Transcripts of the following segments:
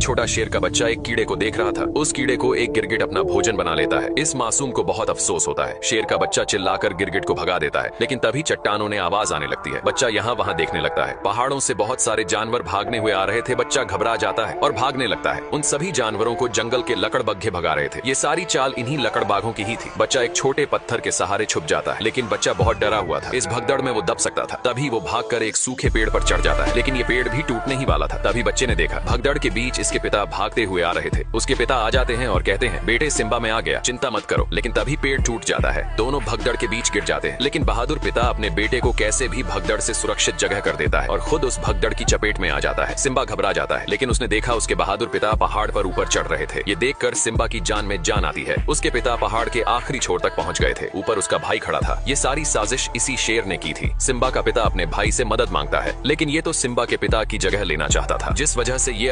छोटा शेर का बच्चा एक कीड़े को देख रहा था। उस कीड़े को एक गिरगिट अपना भोजन बना लेता है। इस मासूम को बहुत अफसोस होता है। शेर का बच्चा चिल्लाकर गिरगिट को भगा देता है, लेकिन तभी चट्टानों ने आवाज आने लगती है। बच्चा यहाँ वहाँ देखने लगता है। पहाड़ों से बहुत सारे जानवर भागने हुए आ रहे थे। बच्चा घबरा जाता है और भागने लगता है। उन सभी जानवरों को जंगल के लकड़बग्घे भगा रहे थे। ये सारी चाल इन्हीं लकड़बाघों की ही थी। बच्चा एक छोटे पत्थर के सहारे छुप जाता है, लेकिन बच्चा बहुत डरा हुआ था। इस भगदड़ में वो दब सकता था। तभी वो भागकर एक सूखे पेड़ पर चढ़ जाता है, लेकिन ये पेड़ भी टूटने ही वाला था। तभी बच्चे ने देखा भगदड़ के बीच इसके पिता भागते हुए आ रहे थे। उसके पिता आ जाते हैं और कहते हैं, बेटे सिम्बा में आ गया, चिंता मत करो। लेकिन तभी पेड़ टूट जाता है। दोनों भगदड़ के बीच गिर जाते हैं, लेकिन बहादुर पिता अपने बेटे को कैसे भी भगदड़ से सुरक्षित जगह कर देता है और खुद उस भगदड़ की चपेट में आ जाता है। सिम्बा घबरा जाता है, लेकिन उसने देखा उसके बहादुर पिता पहाड़ पर ऊपर चढ़ रहे थे। ये देखकर सिम्बा की जान में जान आती है। उसके पिता पहाड़ के आखिरी छोर तक पहुंच गए थे। ऊपर उसका भाई खड़ा था। ये सारी साजिश इसी शेर ने की थी। सिम्बा का पिता अपने भाई से मदद मांगता है, लेकिन ये तो सिम्बा के पिता की जगह लेना चाहता था, जिस वजह से ये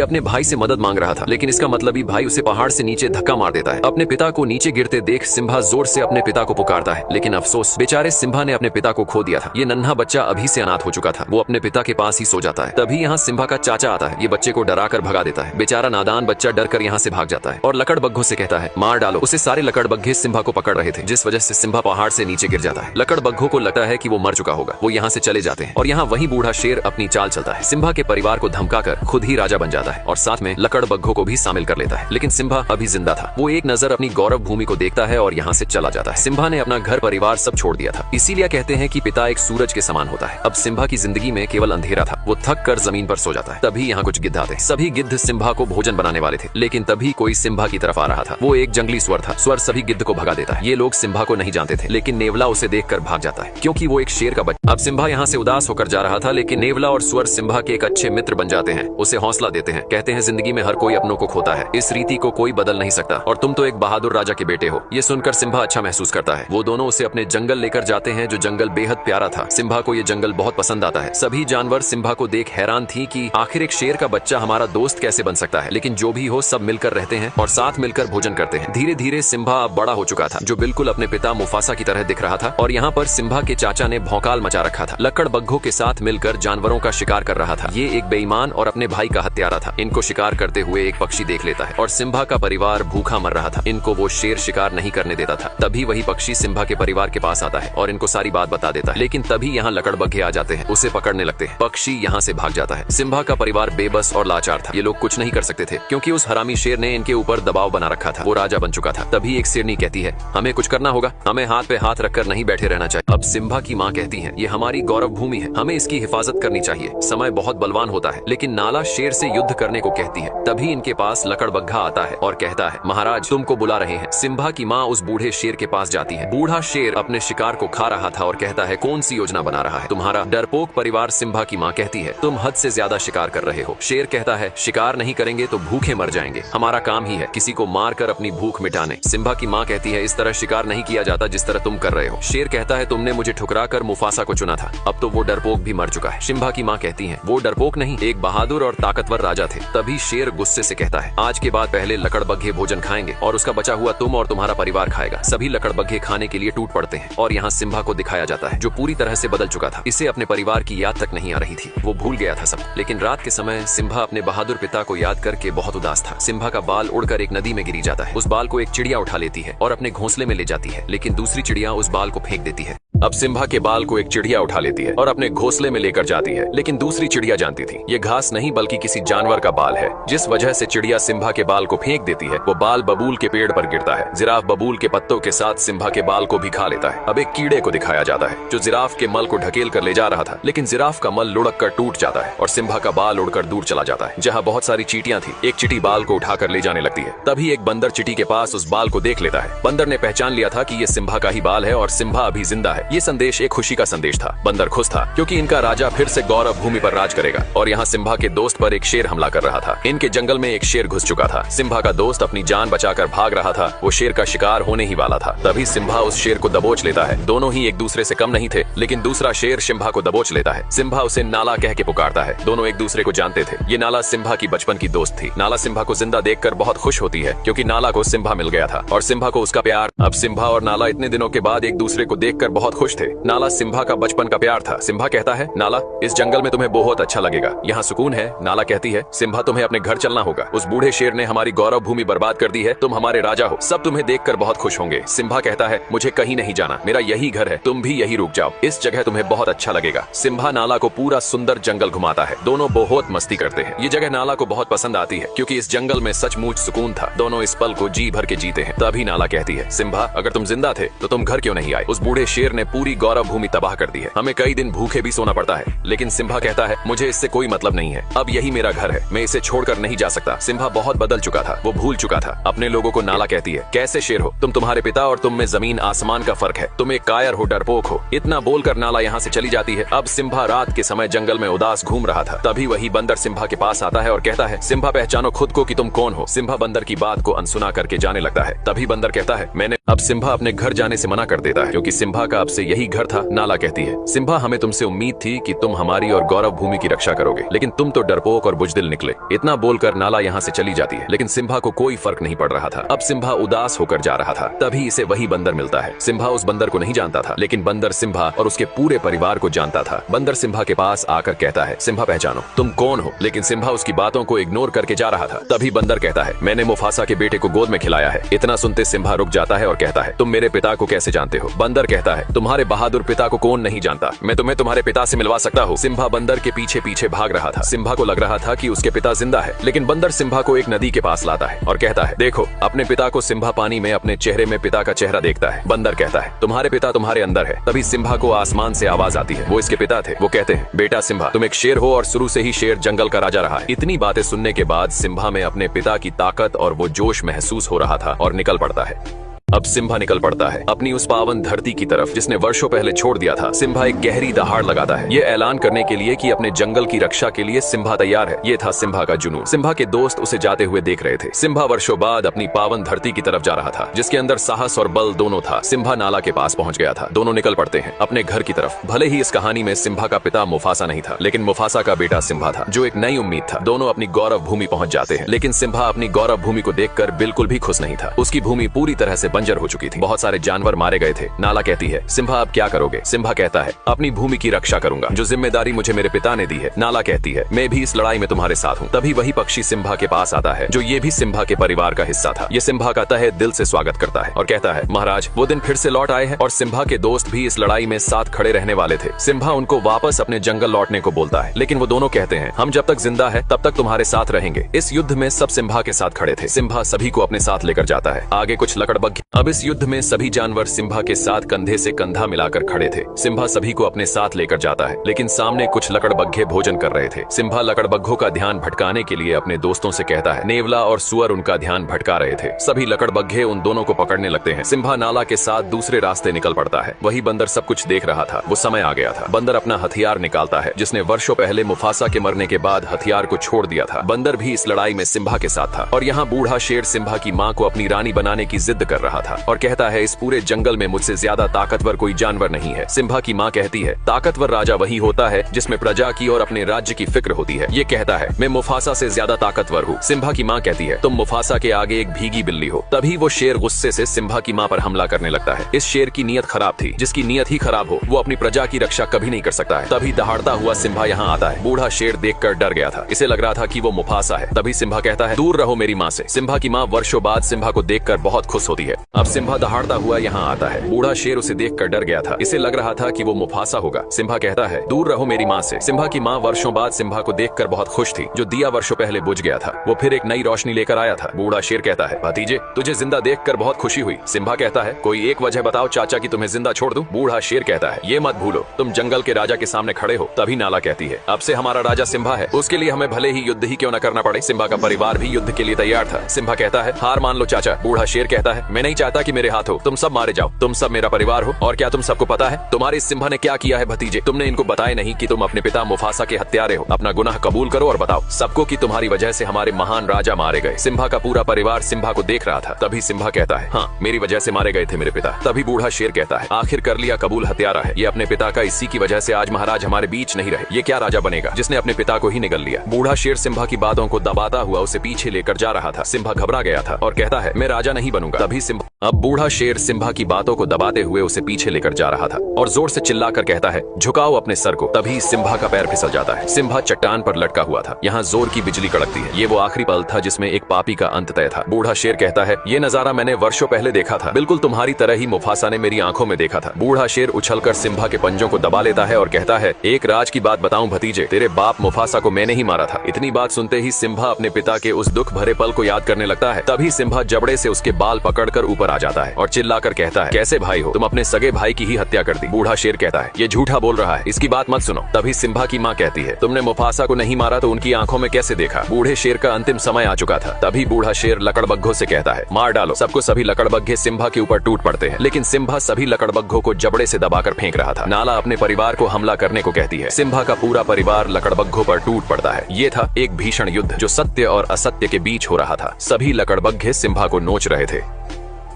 अपने भाई से मदद मांग रहा था। लेकिन इसका मतलब ही भाई उसे पहाड़ से नीचे धक्का मार देता है। अपने पिता को नीचे गिरते देख सिम्बा जोर से अपने पिता को पुकारता है, लेकिन अफसोस, बेचारे सिम्बा ने अपने पिता को खो दिया था। ये नन्हा बच्चा अभी से अनाथ हो चुका था। वो अपने पिता के पास ही सो जाता है। तभी यहाँ सिम्बा का चाचा आता है। ये बच्चे को डरा कर भगा देता है। बेचारा नादान बच्चा डर कर यहाँ से भाग जाता है और लकड़बग्घों से कहता है, मार डालो उसे। सारे लकड़बग्घे सिम्बा को पकड़ रहे थे, जिस वजह से सिम्बा पहाड़ से नीचे गिर जाता है। लकड़बग्घों को लगता है कि वो मर चुका होगा। वो यहाँ से चले जाते हैं और यहाँ वही बूढ़ा शेर अपनी चाल चलता है। सिम्बा के परिवार को धमकाकर खुद ही राजा बन जाता है और साथ में लकड़बग्घों को भी शामिल कर लेता है। लेकिन सिम्बा अभी जिंदा था। वो एक नजर अपनी गौरव भूमि को देखता है और यहाँ से चला जाता है। सिम्बा ने अपना घर परिवार सब छोड़ दिया था। इसीलिए कहते हैं कि पिता एक सूरज के समान होता है। अब सिम्बा की जिंदगी में केवल अंधेरा था। वो थक कर जमीन पर सो जाता है। तभी यहाँ कुछ गिद्ध आते। सभी गिद्ध सिम्बा को भोजन बनाने वाले थे, लेकिन तभी कोई सिम्बा की तरफ आ रहा था। वो एक जंगली स्वर था। स्वर सभी गिद्ध को भगा देता है। ये लोग सिम्बा को नहीं जानते थे, लेकिन नेवला उसे देखकर भाग जाता है, क्योंकि वो एक शेर का बच्चा। अब सिम्बा यहाँ से उदास होकर जा रहा था, लेकिन नेवला और स्वर सिम्बा के एक अच्छे मित्र बन जाते हैं। उसे हौसला देते हैं। कहते हैं, जिंदगी में हर कोई अपनों को खोता है। इस रीति को कोई बदल नहीं सकता और तुम तो एक बहादुर राजा के बेटे हो। ये सुनकर सिम्बा अच्छा महसूस करता है। वो दोनों उसे अपने जंगल लेकर जाते हैं, जो जंगल बेहद प्यारा था। सिम्बा को ये जंगल बहुत पसंद आता है। सभी जानवर सिम्बा को देख हैरान थी कि आखिर एक शेर का बच्चा हमारा दोस्त कैसे बन सकता है। लेकिन जो भी हो, सब मिलकर रहते हैं और साथ मिलकर भोजन करते हैं। धीरे धीरे सिम्बा अब बड़ा हो चुका था, जो बिल्कुल अपने पिता मुफासा की तरह दिख रहा था। और यहाँ पर सिम्बा के चाचा ने भौकाल मचा रखा था। लकड़बग्घों के साथ मिलकर जानवरों का शिकार कर रहा था। ये एक बेईमान और अपने भाई का हत्यारा था। इनको शिकार करते हुए एक पक्षी देख लेता है और सिम्बा का परिवार भूखा मर रहा था। इनको वो शेर शिकार नहीं करने देता था। तभी वही पक्षी सिम्बा के परिवार के पास आता है और इनको सारी बात बता देता है। लेकिन तभी यहाँ लकड़बग्घे आ जाते हैं, उसे पकड़ने लगते हैं। पक्षी यहाँ से भाग जाता है। सिम्बा का परिवार बेबस और लाचार था। ये लोग कुछ नहीं कर सकते थे, क्योंकि उस हरामी शेर ने इनके ऊपर दबाव बना रखा था। वो राजा बन चुका था। तभी एक शेरनी कहती है, हमें कुछ करना होगा। हमें हाथ पे हाथ रखकर नहीं बैठे रहना चाहिए। अब सिम्बा की माँ कहती है, ये हमारी गौरव भूमि है, हमें इसकी हिफाजत करनी चाहिए। समय बहुत बलवान होता है। लेकिन नाला शेर से युद्ध करने को कहती है। तभी इनके पास लकड़बग्घा आता है और कहता है, महाराज तुमको बुला रहे हैं। सिम्बा की माँ उस बूढ़े शेर के पास जाती है। बूढ़ा शेर अपने शिकार को खा रहा था और कहता है, कौन सी योजना बना रहा है तुम्हारा डरपोक परिवार। सिम्बा की माँ कहती है, तुम हद से ज्यादा शिकार कर रहे हो। शेर कहता है, शिकार नहीं करेंगे तो भूखे मर जाएंगे। हमारा काम ही है किसी को मार कर अपनी भूख मिटाने। सिम्बा की माँ कहती है, इस तरह शिकार नहीं किया जाता जिस तरह तुम कर रहे हो। शेर कहता है, तुमने मुझे ठुकरा कर मुफासा को चुना था। अब तो वो डरपोक भी मर चुका है। सिम्बा की माँ कहती है, वो डरपोक नहीं, एक बहादुर और ताकतवर राजा थे। तभी शेर गुस्से से कहता है, आज के बाद पहले लकड़बग्घे भोजन खाएंगे और उसका बचा हुआ तुम और तुम्हारा परिवार खाएगा। सभी लकड़बग्घे खाने के लिए टूट पड़ते हैं और यहाँ सिम्बा को दिखाया जाता है, जो पूरी तरह से बदल चुका था। इसे अपने परिवार की याद तक नहीं आ रही थी। वो भूल गया था सब। लेकिन रात के समय सिम्बा अपने बहादुर पिता को याद करके बहुत उदास था। सिम्बा का बाल उड़कर एक नदी में गिरी जाता है। उस बाल को एक चिड़िया उठा लेती है और अपने घोंसले में ले जाती है, लेकिन दूसरी चिड़िया उस बाल को फेंक देती है। अब सिम्बा के बाल को एक चिड़िया उठा लेती है और अपने घोंसले में लेकर जाती है, लेकिन दूसरी चिड़िया जानती थी ये घास नहीं बल्कि किसी जानवर का बाल है, जिस वजह से चिड़िया सिम्बा के बाल को फेंक देती है। वो बाल बबूल के पेड़ पर गिरता है। जिराफ बबूल के पत्तों के साथ सिम्बा के बाल को भी खा लेता है। अब एक कीड़े को दिखाया जाता है, जो जिराफ के मल को ढकेल कर ले जा रहा था, लेकिन जिराफ का मल लुढ़क कर टूट जाता है और सिम्बा का बाल उड़कर दूर चला जाता है, जहाँ बहुत सारी चींटियां थी। एक चींटी बाल को उठाकर ले जाने लगती है। तभी एक बंदर चींटी के पास उस बाल को देख लेता है। बंदर ने पहचान लिया था कि ये सिम्बा का ही बाल है और सिम्बा अभी जिंदा है। ये संदेश एक खुशी का संदेश था। बंदर खुश था, क्योंकि इनका राजा फिर से गौरव भूमि पर राज करेगा। और यहाँ सिम्बा के दोस्त पर एक शेर हमला कर रहा था। इनके जंगल में एक शेर घुस चुका था। सिम्बा का दोस्त अपनी जान बचाकर भाग रहा था। वो शेर का शिकार होने ही वाला था। तभी सिम्बा उस शेर को दबोच लेता है। दोनों ही एक दूसरे से कम नहीं थे, लेकिन दूसरा शेर सिम्बा को दबोच लेता है। सिम्बा उसे नाला कह के पुकारता है। दोनों एक दूसरे को जानते थे। ये नाला सिम्बा की बचपन की दोस्त थी। नाला सिम्बा को जिंदा देखकर बहुत खुश होती है, क्योंकि नाला को सिम्बा मिल गया था और सिम्बा को उसका प्यार। अब सिम्बा और नाला इतने दिनों के बाद एक दूसरे को देखकर बहुत खुश खुश थे। नाला सिम्बा का बचपन का प्यार था। सिम्बा कहता है, नाला, इस जंगल में तुम्हें बहुत अच्छा लगेगा, यहाँ सुकून है। नाला कहती है, सिम्बा, तुम्हें अपने घर चलना होगा, उस बूढ़े शेर ने हमारी गौरव भूमि बर्बाद कर दी है, तुम हमारे राजा हो, सब तुम्हें देखकर बहुत खुश होंगे। सिम्बा कहता है, मुझे कहीं नहीं जाना, मेरा यही घर है, तुम भी यही रुक जाओ, इस जगह तुम्हें बहुत अच्छा लगेगा। सिम्बा नाला को पूरा सुंदर जंगल घुमाता है, दोनों बहुत मस्ती करते हैं। ये जगह नाला को बहुत पसंद आती है क्योंकि इस जंगल में सचमुच सुकून था। दोनों इस पल को जी भर के जीते हैं। तभी नाला कहती है, सिम्बा, अगर तुम जिंदा थे तो तुम घर क्यों नहीं आए? उस बूढ़े शेर ने पूरी गौरव भूमि तबाह कर दी है, हमें कई दिन भूखे भी सोना पड़ता है। लेकिन सिम्बा कहता है, मुझे इससे कोई मतलब नहीं है, अब यही मेरा घर है, मैं इसे छोड़कर नहीं जा सकता। सिम्बा बहुत बदल चुका था, वो भूल चुका था अपने लोगों को। नाला कहती है, कैसे शेर हो तुम, तुम्हारे पिता और तुम में जमीन आसमान का फर्क है, तुम एक कायर हो, डरपोक हो। इतना बोलकर नाला यहाँ से चली जाती है। अब सिम्बा रात के समय जंगल में उदास घूम रहा था। तभी वही बंदर सिम्बा के पास आता है और कहता है, सिम्बा, पहचानो खुद को कि तुम कौन हो। सिम्बा बंदर की बात को अनसुना करके जाने लगता है। तभी बंदर कहता है, मैंने। अब सिम्बा अपने घर जाने से मना कर देता है क्योंकि सिम्बा का अब से यही घर था। नाला कहती है, सिम्बा, हमें तुमसे उम्मीद थी कि तुम हमारी और गौरव भूमि की रक्षा करोगे, लेकिन तुम तो डरपोक और बुजदिल निकले। इतना बोलकर नाला यहाँ से चली जाती है, लेकिन सिम्बा को कोई फर्क नहीं पड़ रहा था। अब सिम्बा उदास होकर जा रहा था। तभी इसे वही बंदर मिलता है। सिम्बा उस बंदर को नहीं जानता था, लेकिन बंदर सिम्बा और उसके पूरे परिवार को जानता था। बंदर सिम्बा के पास आकर कहता है, सिम्बा, पहचानो तुम कौन हो। लेकिन सिम्बा उसकी बातों को इग्नोर करके जा रहा था। तभी बंदर कहता है, मैंने मुफासा के बेटे को गोद में खिलाया है। इतना सुनते सिम्बा रुक जाता है और कहता है, तुम मेरे पिता को कैसे जानते हो? बंदर कहता है, तुम्हारे बहादुर पिता को कौन नहीं जानता, मैं तुम्हें तुम्हारे पिता से मिलवा सकता हूँ। सिम्बा बंदर के पीछे पीछे भाग रहा था। सिम्बा को लग रहा था कि उसके पिता जिंदा है, लेकिन बंदर सिम्बा को एक नदी के पास लाता है और कहता है, देखो अपने पिता को। सिम्बा पानी में अपने चेहरे में पिता का चेहरा देखता है। बंदर कहता है, तुम्हारे पिता तुम्हारे अंदर है। तभी सिम्बा को आसमान से आवाज आती है, वो इसके पिता थे। वो कहते हैं, बेटा सिम्बा, तुम एक शेर हो और शुरू से ही शेर जंगल का राजा रहा है। इतनी बातें सुनने के बाद सिम्बा में अपने पिता की ताकत और वो जोश महसूस हो रहा था और निकल पड़ता है। अब सिम्बा निकल पड़ता है अपनी उस पावन धरती की तरफ जिसने वर्षों पहले छोड़ दिया था। सिम्बा एक गहरी दहाड़ लगाता है, ये ऐलान करने के लिए कि अपने जंगल की रक्षा के लिए सिम्बा तैयार है। ये था सिम्बा का जुनून। सिम्बा के दोस्त उसे जाते हुए देख रहे थे। सिम्बा वर्षों बाद अपनी पावन धरती की तरफ जा रहा था, जिसके अंदर साहस और बल दोनों था। सिम्बा नाला के पास पहुंच गया था। दोनों निकल पड़ते हैं अपने घर की तरफ। भले ही इस कहानी में सिम्बा का पिता मुफासा नहीं था, लेकिन मुफासा का बेटा सिम्बा था, जो एक नई उम्मीद था। दोनों अपनी गौरव भूमि पहुंच जाते हैं, लेकिन सिम्बा अपनी गौरव भूमि को देखकर बिल्कुल भी खुश नहीं था। उसकी भूमि पूरी तरह से बंजर हो चुकी थी, बहुत सारे जानवर मारे गए थे। नाला कहती है, सिम्बा, अब क्या करोगे? सिम्बा कहता है, अपनी भूमि की रक्षा करूंगा, जो जिम्मेदारी मुझे मेरे पिता ने दी है। नाला कहती है, मैं भी इस लड़ाई में तुम्हारे साथ हूँ। तभी वही पक्षी सिम्बा के पास आता है, जो ये भी सिम्बा के परिवार का हिस्सा था। ये सिम्बा का तहे दिल से स्वागत करता है और कहता है, महाराज, वो दिन फिर से लौट आए हैं और सिम्बा के दोस्त भी इस लड़ाई में साथ खड़े रहने वाले थे। सिम्बा उनको वापस अपने जंगल लौटने को बोलता है, लेकिन वो दोनों कहते हैं, हम जब तक जिंदा है तब तक तुम्हारे साथ रहेंगे। इस युद्ध में सब सिम्बा के साथ खड़े थे। सिम्बा सभी को अपने साथ लेकर जाता है। आगे कुछ लकड़बग्घे। अब इस युद्ध में सभी जानवर सिम्बा के साथ कंधे से कंधा मिलाकर खड़े थे। सिम्बा सभी को अपने साथ लेकर जाता है, लेकिन सामने कुछ लकड़बग्घे भोजन कर रहे थे। सिम्बा लकड़बग्घों का ध्यान भटकाने के लिए अपने दोस्तों से कहता है। नेवला और सुअर उनका ध्यान भटका रहे थे। सभी लकड़बग्घे उन दोनों को पकड़ने लगते हैं। सिम्बा नाला के साथ दूसरे रास्ते निकल पड़ता है। वही बंदर सब कुछ देख रहा था। वो समय आ गया था। बंदर अपना हथियार निकालता है, जिसने वर्षों पहले मुफासा के मरने के बाद हथियार को छोड़ दिया था। बंदर भी इस लड़ाई में सिम्बा के साथ था और यहाँ बूढ़ा शेर सिम्बा की माँ को अपनी रानी बनाने की जिद कर रहा था और कहता है, इस पूरे जंगल में मुझसे ज्यादा ताकतवर कोई जानवर नहीं है। सिम्बा की माँ कहती है, ताकतवर राजा वही होता है जिसमें प्रजा की और अपने राज्य की फिक्र होती है। ये कहता है, मैं मुफासा से ज्यादा ताकतवर हूँ। सिम्बा की माँ कहती है, तुम मुफासा के आगे एक भीगी बिल्ली हो। तभी वो शेर गुस्से से सिम्बा की माँ पर हमला करने लगता है। इस शेर की नीयत खराब थी। जिसकी नीयत ही खराब हो, वो अपनी प्रजा की रक्षा कभी नहीं कर सकता है। तभी दहाड़ता हुआ सिम्बा यहाँ आता है। बूढ़ा शेर देखकर डर गया था। इसे लग रहा था कि वो मुफासा है। तभी सिम्बा कहता है, दूर रहो मेरी माँ से। सिम्बा की माँ वर्षों बाद सिम्बा को देखकर बहुत खुश होती है। अब सिम्बा दहाड़ता हुआ यहाँ आता है। बूढ़ा शेर उसे देखकर डर गया था। इसे लग रहा था कि वो मुफासा होगा। सिम्बा कहता है, दूर रहो मेरी माँ से। सिम्बा की माँ वर्षों बाद सिम्बा को देखकर बहुत खुश थी। जो दिया वर्षों पहले बुझ गया था, वो फिर एक नई रोशनी लेकर आया था। बूढ़ा शेर कहता है, भतीजे, तुझे जिंदा देखकर बहुत खुशी हुई। सिम्बा कहता है, कोई एक वजह बताओ चाचा कि तुम्हें जिंदा छोड़ दूं। बूढ़ा शेर कहता है, ये मत भूलो, तुम जंगल के राजा के सामने खड़े हो। तभी नाला कहती है, अब से हमारा राजा सिम्बा है, उसके लिए हमें भले ही युद्ध ही क्यों न करना पड़े। सिम्बा का परिवार भी युद्ध के लिए तैयार था। सिम्बा कहता है, हार मान लो चाचा। बूढ़ा शेर कहता है, मैं नहीं चाहता कि मेरे हाथ हो, तुम सब मारे जाओ। तुम सब मेरा परिवार हो और क्या तुम सबको पता है तुम्हारे सिम्बा ने क्या किया है भतीजे? तुमने इनको बताया नहीं कि तुम अपने पिता मुफासा के हत्यारे हो। अपना गुनाह कबूल करो और बताओ सबको कि तुम्हारी वजह से हमारे महान राजा मारे गए। सिम्बा का पूरा परिवार सिम्बा को देख रहा था। तभी सिम्बा कहता है, हाँ, मेरी वजह से मारे गए थे मेरे पिता। तभी बूढ़ा शेर कहता है, आखिर कर लिया कबूल, हत्यारा है ये अपने पिता का, इसी की वजह से आज महाराज हमारे बीच नहीं रहे। ये क्या राजा बनेगा जिसने अपने पिता को ही निगल लिया। बूढ़ा शेर सिम्बा की बातों को दबाता हुआ उसे पीछे लेकर जा रहा था। सिम्बा घबरा गया था और कहता है, मैं राजा नहीं बनूंगा। तभी सिम्बा अब बूढ़ा शेर सिम्बा की बातों को दबाते हुए उसे पीछे लेकर जा रहा था और जोर से चिल्लाकर कहता है, झुकाओ अपने सर को। तभी सिम्बा का पैर फिसल जाता है। सिम्बा चट्टान पर लटका हुआ था। यहाँ जोर की बिजली कड़कती है। ये वो आखिरी पल था जिसमें एक पापी का अंत तय था। बूढ़ा शेर कहता है, ये नजारा मैंने वर्षों पहले देखा था, बिल्कुल तुम्हारी तरह ही मुफासा ने मेरी आंखों में देखा था। बूढ़ा शेर उछलकर सिम्बा के पंजों को दबा लेता है और कहता है, एक राज की बात बताऊं भतीजे, तेरे बाप मुफासा को मैंने ही मारा था। इतनी बात सुनते ही सिम्बा अपने पिता के उस दुख भरे पल को याद करने लगता है। तभी सिम्बा जबड़े से उसके बाल पकड़कर ऊपर आ जाता है और चिल्लाकर कहता है, कैसे भाई हो तुम, अपने सगे भाई की ही हत्या कर दी। बूढ़ा शेर कहता है, ये झूठा बोल रहा है, इसकी बात मत सुनो। तभी सिम्बा की माँ कहती है, तुमने मुफासा को नहीं मारा तो उनकी आंखों में कैसे देखा। बूढ़े शेर का अंतिम समय आ चुका था। तभी बूढ़ा शेर लकड़बग्घों से कहता है, मार डालो सबको। सभी लकड़बग्घे सिम्बा के ऊपर टूट पड़ते हैं, लेकिन सिम्बा सभी लकड़बग्घों को जबड़े से दबाकर फेंक रहा था। नाला अपने परिवार को हमला करने को कहती है। सिम्बा का पूरा परिवार लकड़बग्घों पर टूट पड़ता है। ये था एक भीषण युद्ध जो सत्य और असत्य के बीच हो रहा था। सभी लकड़बग्घे सिम्बा को नोच रहे थे।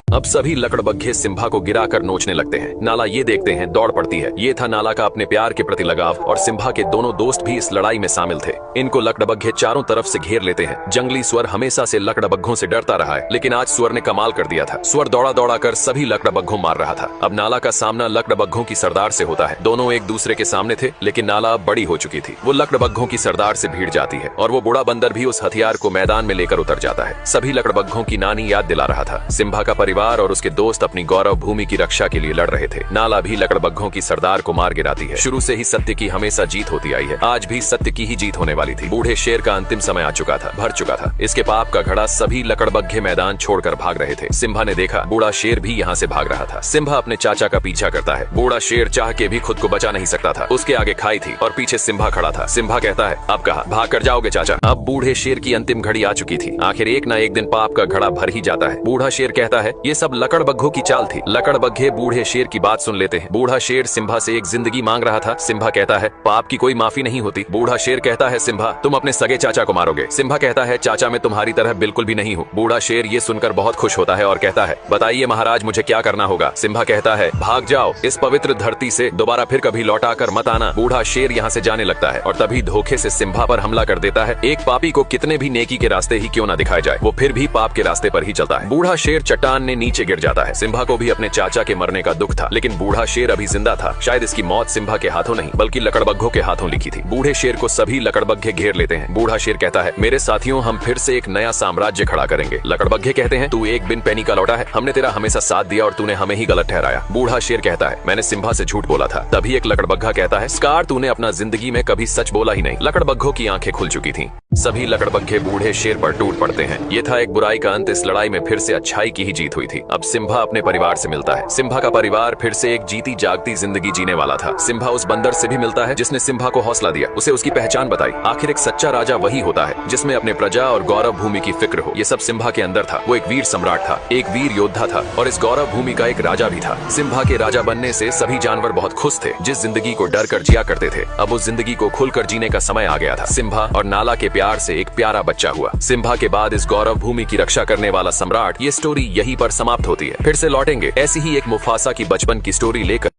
अब सभी लकड़बग्घे सिम्बा को गिराकर नोचने लगते हैं। नाला ये देखते हैं, दौड़ पड़ती है। ये था नाला का अपने प्यार के प्रति लगाव, और सिम्बा के दोनों दोस्त भी इस लड़ाई में शामिल थे। इनको लकड़बग्घे चारों तरफ से घेर लेते हैं। जंगली स्वर हमेशा से लकड़बग्घों से डरता रहा है, लेकिन आज स्वर ने कमाल कर दिया था। स्वर दौड़ा दौड़ा कर सभी लकड़बग्घों मार रहा था। अब नाला का सामना लकड़बग्घों की सरदार से होता है। दोनों एक दूसरे के सामने थे, लेकिन नाला अब बड़ी हो चुकी थी। वो लकड़बग्घों की सरदार से भिड़ जाती है और वो बूढ़ा बंदर भी उस हथियार को मैदान में लेकर उतर जाता है। सभी लकड़बग्घों की नानी याद दिला रहा था। सिम्बा का परिवार और उसके दोस्त अपनी गौरव भूमि की रक्षा के लिए लड़ रहे थे। नाला भी लकड़बग्घों की सरदार को मार गिराती है। शुरू से ही सत्य की हमेशा जीत होती आई है। आज भी सत्य की ही जीत होने वाली थी। बूढ़े शेर का अंतिम समय आ चुका था, भर चुका था। इसके पाप का घड़ा सभी लकड़बग्घे मैदान छोड़कर भाग रहे थे। सिम्बा ने देखा बूढ़ा शेर भी यहाँ से भाग रहा था। सिम्बा अपने चाचा का पीछा करता है। बूढ़ा शेर चाह के भी खुद को बचा नहीं सकता था। उसके आगे खाई थी और पीछे सिम्बा खड़ा था। सिम्बा कहता है, अब कहा भाग कर जाओगे चाचा। अब बूढ़े शेर की अंतिम घड़ी आ चुकी थी। आखिर एक ना एक दिन पाप का घड़ा भर ही जाता है। बूढ़ा शेर कहता है, ये सब लकड़बग्घों की चाल थी। लकड़बग्घे बूढ़े शेर की बात सुन लेते हैं। बूढ़ा शेर सिम्बा से एक जिंदगी मांग रहा था। सिम्बा कहता है, पाप की कोई माफी नहीं होती। बूढ़ा शेर कहता है, सिम्बा तुम अपने सगे चाचा को मारोगे। सिम्बा कहता है, चाचा मैं तुम्हारी तरह बिल्कुल भी नहीं हूँ। बूढ़ा शेर ये सुनकर बहुत खुश होता है और कहता है, बताइए महाराज मुझे क्या करना होगा। सिम्बा कहता है, भाग जाओ इस पवित्र धरती से, दोबारा फिर कभी लौटा कर मत आना। बूढ़ा शेर यहाँ से जाने लगता है और तभी धोखे से सिम्बा पर हमला कर देता है। एक पापी को कितने भी नेकी के रास्ते ही क्यों न दिखाए जाए, वो फिर भी पाप के रास्ते पर ही चलता है। बूढ़ा शेर चट्टान ने नीचे गिर जाता है। सिम्बा को भी अपने चाचा के मरने का दुख था, लेकिन बूढ़ा शेर अभी जिंदा था। शायद इसकी मौत सिम्बा के हाथों नहीं बल्कि लकड़बग्घों के हाथों लिखी थी। बूढ़े शेर को सभी लकड़बग्घे घेर लेते हैं। बूढ़ा शेर कहता है, मेरे साथियों हम फिर से एक नया साम्राज्य खड़ा करेंगे। लकड़बग्घे कहते हैं, तू एक बिन पैनी का लौटा है, हमने तेरा हमेशा साथ दिया और तूने हमें ही गलत ठहराया। बूढ़ा शेर कहता है, मैंने सिम्बा से झूठ बोला था। तभी एक लकड़बग्घा कहता है, स्कार तूने अपना जिंदगी में कभी सच बोला ही नहीं। लकड़बग्घों की आंखें खुल चुकी थी। सभी लकड़बग्घे बूढ़े शेर पर टूट पड़ते हैं। ये था एक बुराई का अंत। इस लड़ाई में फिर से अच्छाई की ही जीत हुई थी। अब सिम्बा अपने परिवार से मिलता है। सिम्बा का परिवार फिर से एक जीती जागती जिंदगी जीने वाला था। सिम्बा उस बंदर से भी मिलता है जिसने सिम्बा को हौसला दिया, उसे उसकी पहचान बताई। आखिर एक सच्चा राजा वही होता है जिसमें अपने प्रजा और गौरव भूमि की फिक्र हो। ये सब सिम्बा के अंदर था। वो एक वीर सम्राट था, एक वीर योद्धा था और इस गौरव भूमि का एक राजा भी था। सिम्बा के राजा बनने से सभी जानवर बहुत खुश थे। जिस जिंदगी को डर कर जिया करते थे, अब उस जिंदगी को खुलकर जीने का समय आ गया था। सिम्बा और नाला के प्यार से एक प्यारा बच्चा हुआ। सिम्बा के बाद इस गौरव भूमि की रक्षा करने वाला सम्राट। ये स्टोरी यहीं पर समाप्त होती है। फिर से लौटेंगे ऐसी ही एक मुफासा की बचपन की स्टोरी लेकर।